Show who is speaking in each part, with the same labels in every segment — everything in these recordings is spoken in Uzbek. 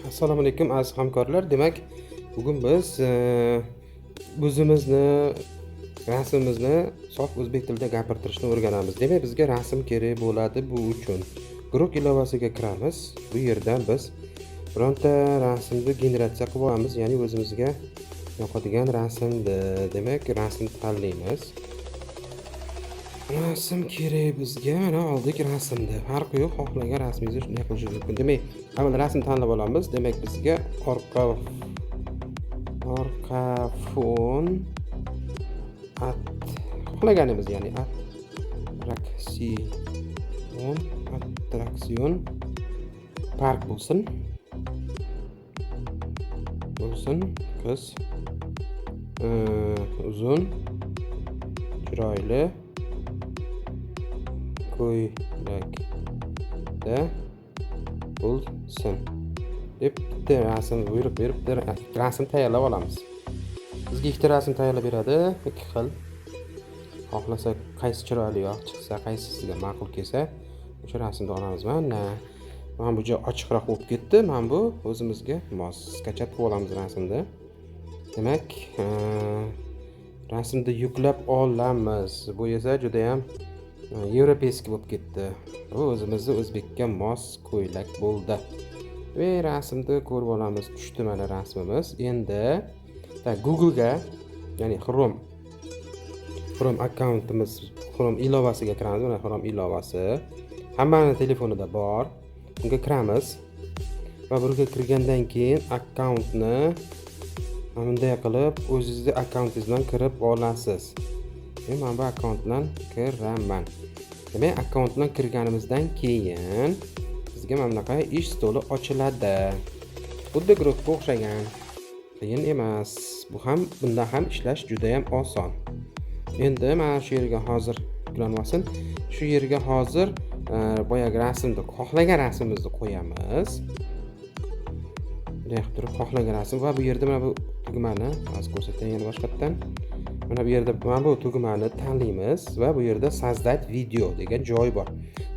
Speaker 1: Assalomu alaykum aziz hamkorlar. Demak, bugun biz o'zimizni rasmimizni sof o'zbek tilida gapirtirishni o'rganamiz. Demak, bizga rasm kerak bo'ladi. Bu uchun Grok ilovasiga kiramiz. Bu yerdan biz bironta rasmni generatsiya qilib olamiz, ya'ni o'zimizga yoqadigan rasmni. Demak, rasmni tanlaymiz. Rasm kerak bizga. Mana oldik rasmni. Farqi yo'q, xohlagan rasmingizni shunday qilishingiz mumkin. Demak, avval rasm tanlab olamiz. Demak, bizga orqa fon xohlaganimiz, ya'ni attraksion park bo'lsin. Qiz uzun, chiroyli ko'ylakda bo'lsin deb bitta rasm buyruq berib, rasm tayyorlab olamiz. Bizga ikkita rasm tayyorlab beradi, ikki xil. Xohlasa qaysi chiroyliroq chiqsa, qaysi sizga ma'qul kelsa, o'sha rasmni olamiz. Mana bu joy ochiqroq bo'lib ketdi. Mana bu o'zimizga mos skachat qilib olamiz rasmni. Demak, rasmni yuklab olamiz. Bu esa juda ham yevropeyskiy bo'lib ketdi. Bu o'zimizning o'zbekka mos ko'ylak bo'ldi. Ve rasmni ko'rib olamiz. Tushdi mana rasmimiz. Endi Google ga, ya'ni Chrome akkauntimiz, Chrome ilovasiga kiramiz. Mana Chrome ilovasi hammaning telefonida bor. Bunga kiramiz. Va bunga kirgandan keyin akkauntni bunday qilib o'zingizning akkauntingizdan kirib olasiz. Men bu akkaunt bilan kiraman. Demak, akkaunt bilan kirganimizdan keyin bizga mana bunaqa ish stoli ochiladi. Xuddi Grokka o'xshagan. Qiyin emas. Bundan ham ishlash juda ham oson. Endi mana shu yerga hozir yuklanmasin. Shu yerga hozir boyagi rasmni, xohlagan rasmimizni qo'yamiz. Bunday turib xohlagan rasm va bu yerda mana bu tugmani hozir ko'rsataylik yana boshqatdan. Mana bu yerda mana bu tugmani tanlaymiz va bu yerda sozdать video degan joy bor.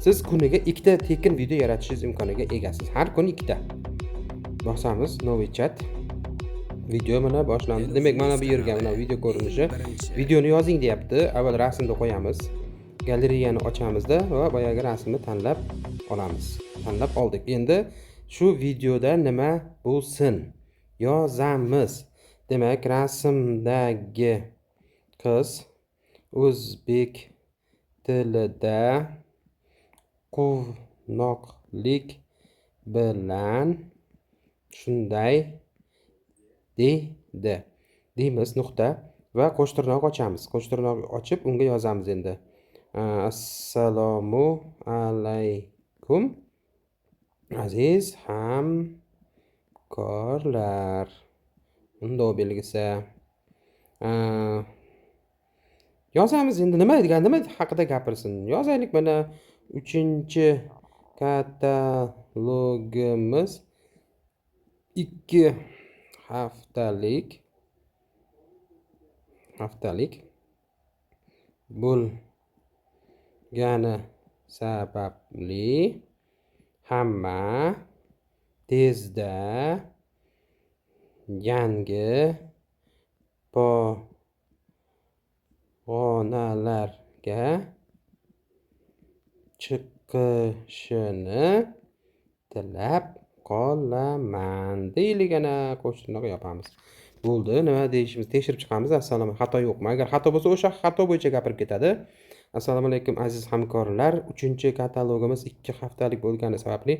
Speaker 1: Siz kuniga ikkita tekin video yaratishingiz imkoniga egasiz. Har kuni ikkita. Bosamiz новый chat. Video mana boshlandi. Demak, mana bu yerga mana video ko'rinishi. Videoni yozing deyapti. Avval rasmni qo'yamiz. Galereyani ochamizda va boyagi rasmni tanlab olamiz. Tanlab oldik. Endi shu videoda nima bo'lsin yozamiz. Demak, rasmdagi qiz o'zbek tilida quvnoqlik bilan shunday deydi. Deymiz nuqta va qo'shtirnoq ochamiz. Qo'shtirnoq ochib unga yozamiz endi. Assalomu alaykum aziz hamkorlar. Undov belgisi. Yozamiz endi nima haqida gapirsin. Yozaylik mana 3-katalogimiz 2 haftalik bo'lgani sababli hamma tezda yangi pog'onalarga chiqishini tilab qolaman deyligana qo'shtirnoq yopamiz. Bo'ldi, nima deyishimiz tekshirib chiqamiz. Assalomu, xato yo'qmi? Agar xato bo'lsa, o'sha xato bo'yicha gapirib ketadi. Assalomu alaykum aziz hamkorlar. 3-katalogimiz 2 haftalik bo'lgani sababli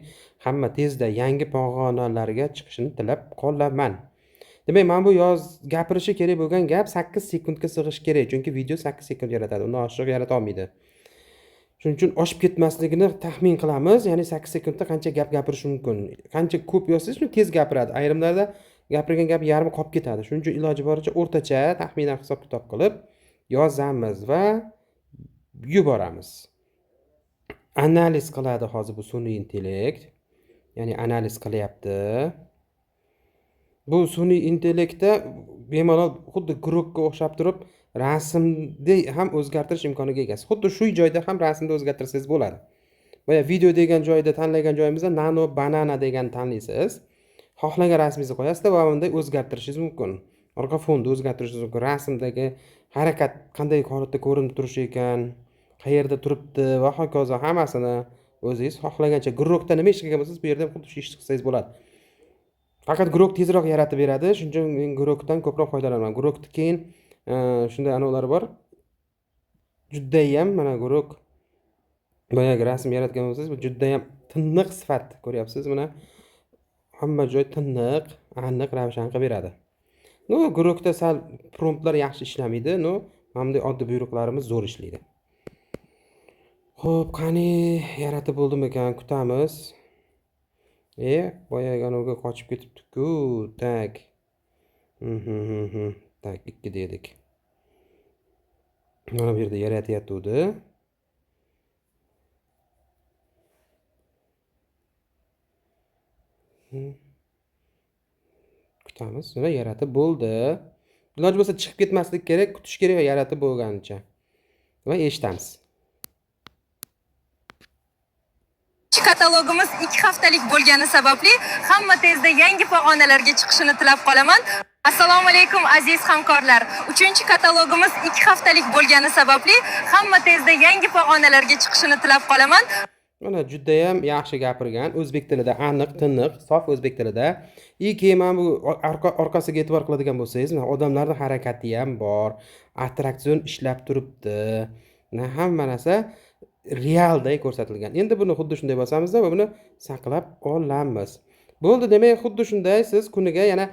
Speaker 1: hamma tezda yangi pog'onalarga chiqishini tilab qolaman. Demak, men bu gapirishi kerak bo'lgan gap 8 sekundga sig'ish kerak, chunki video 8 sekund yaratadi. Undan oshiq yarata olmaydi. Shuning uchun oshib ketmasligini taxmin qilamiz. Ya'ni 8 sekundda qancha gap gapirish mumkin. Qancha ko'p yozsangiz, shuni tez gapiradi. Ayrimlarda gapirgan gap yarmi qolib ketadi. Shuning uchun iloji boricha o'rtacha taxminan hisob-kitob qilib yozamiz va yuboramiz. Analiz qiladi hozir bu sun'iy intellekt. Ya'ni analiz qilyapti. Bu sun'iy intellektda bemalol xuddi Grokka o'xshab turib rasmni ham o'zgartirish imkoniga egasiz. Xuddi shu joyda ham rasmni o'zgartirsangiz bo'ladi. Boya video degan joyda tanlagan joyimizda nano banana degan tanlaysiz. xohlagan rasmingizni qo'yasiz va bunday o'zgartirishingiz mumkin. Orqa fonni o'zgartirishingiz mumkin. Rasmdagi harakat qanday holatda ko'rinib turishi ekan, qayerda turibdi va hokazo hammasini o'zingiz xohlagancha guruhda nima ish qilgan bo'lsangiz, bu yerda ham xuddi shu ishni qilsangiz bo'ladi. Faqat guruh tezroq yaratib beradi. Shuning uchun men guruhdan ko'proq foydalanaman. Guruhda keyin shunday anavlar bor. Juddayam mana guruh boyagi rasm yaratgan bo'lsangiz, bu juddayam tiniq sifat ko'ryapsiz. Mana hamma joy tiniq, aniq ravshan qilib beradi. Guruhda sal promptlar yaxshi ishlamaydi. Mana bunday oddiy buyruqlarimiz zo'r ishlaydi. Xo'p, qani yaratib bo'ldimi ekan? Kutamiz. Boyagi anoga qochib ketibdi-ku. Tak. Tak, 2 dedik. Mana bu yerda yaratyapti. Kutamiz. Mana yaratib bo'ldi. Iloji bo'lsa chiqib ketmaslik kerak, kutish kerak va yaratib bo'lganicha. Va eshitamiz.
Speaker 2: Katalogimiz 2 haftalik bo'lgani sababli hamma tezda yangi pog'onalarga chiqishini tilab qolaman. Assalomu alaykum aziz hamkorlar. 3-katalogimiz 2 haftalik bo'lgani sababli hamma tezda yangi pog'onalarga chiqishini tilab qolaman.
Speaker 1: Mana juda ham yaxshi gapirgan, o'zbek tilida aniq, tiniq, sof o'zbek tilida. Keyin mana bu orqasiga e'tibor qiladigan bo'lsangiz, odamlarning harakati ham bor, attraksion ishlab turibdi. Hamma narsa realday ko'rsatilgan. Endi buni xuddi shunday bosamizda va buni saqlab olamiz. Bo'ldi, demak, xuddi shunday siz kuniga yana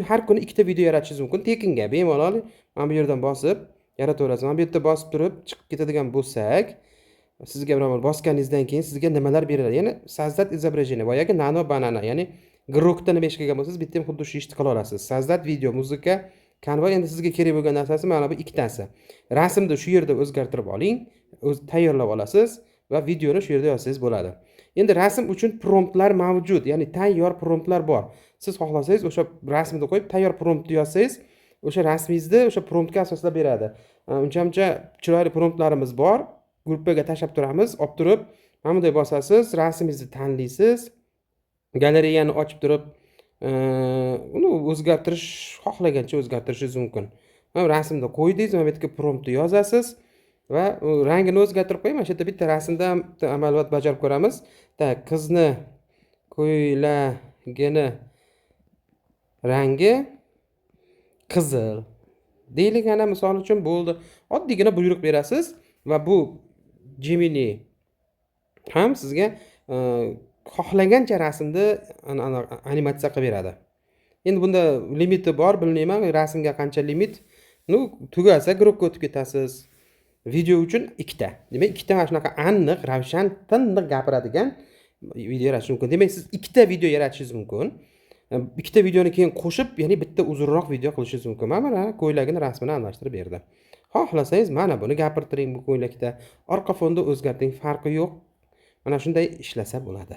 Speaker 1: har kuni 2 ta video yaratishingiz mumkin. Tekinga bemalol mana bu yerdan bosib yarataverasiz. Mana bu yerda bosib turib chiqib ketadigan bo'lsak, sizga biroz bosganingizdan keyin sizga nimalar beriladi? Ya'ni sozdat izobражение, boyagi nano banana, ya'ni guruhda nima ish qilgan bo'lsangiz, bitta ham xuddi shu ishni qila olasiz. Sozdat video, muzika, Canva endi sizga kerak bo'lgan narsasi mana bu ikkitasi. Rasmni shu yerda o'zgartirib oling, tayyorlab olasiz va videoni shu yerda yozsangiz bo'ladi. Endi rasm uchun promptlar mavjud, ya'ni tayyor promptlar bor. Siz xohlasangiz o'sha rasmni qo'yib tayyor promptni yozsangiz, o'sha rasmingizni o'sha promptga asoslab beradi. Uncha chiroyli promptlarimiz bor. Gruppaga tashlab turamiz, olib turib, mana bunday bosasiz, rasmingizni tanlaysiz. Galereyani ochib turib, uni o'zgartirish, xohlagancha o'zgartirishingiz mumkin. Mana rasmni qo'ydingiz, mana bu yerga promptni yozasiz va rangini o'zgartirib qo'ying. Mana shu yerda bitta rasmda amaliyot bajarib ko'ramiz. Qizni ko'ylagini rangi qizil deylik, ana misol uchun bo'ldi. Oddiygina buyruq berasiz va bu Gemini ham sizga xohlagancha rasmni animatsiya qilib beradi. Endi bunda limiti bor, bilmayman, rasmga qancha limit. Tugasa guruhga o'tib ketasiz. Video uchun 2 ta. Demak, 2 ta mana shunaqa aniq, ravshan, tiniq gapiradigan video yaratish mumkin. Demak, siz 2 ta video yaratishingiz mumkin. 2 ta videoni keyin qo'shib, ya'ni bitta uzunroq video qilishingiz mumkin. Mana ko'ylagini rasmini almashtirib berdi. Xohlasangiz mana buni gapirtiring bu ko'ylakda. Orqa fonni o'zgartiring, farqi yo'q. Mana shunday ishlasa bo'ladi.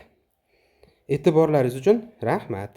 Speaker 1: E'tiborlaringiz uchun rahmat.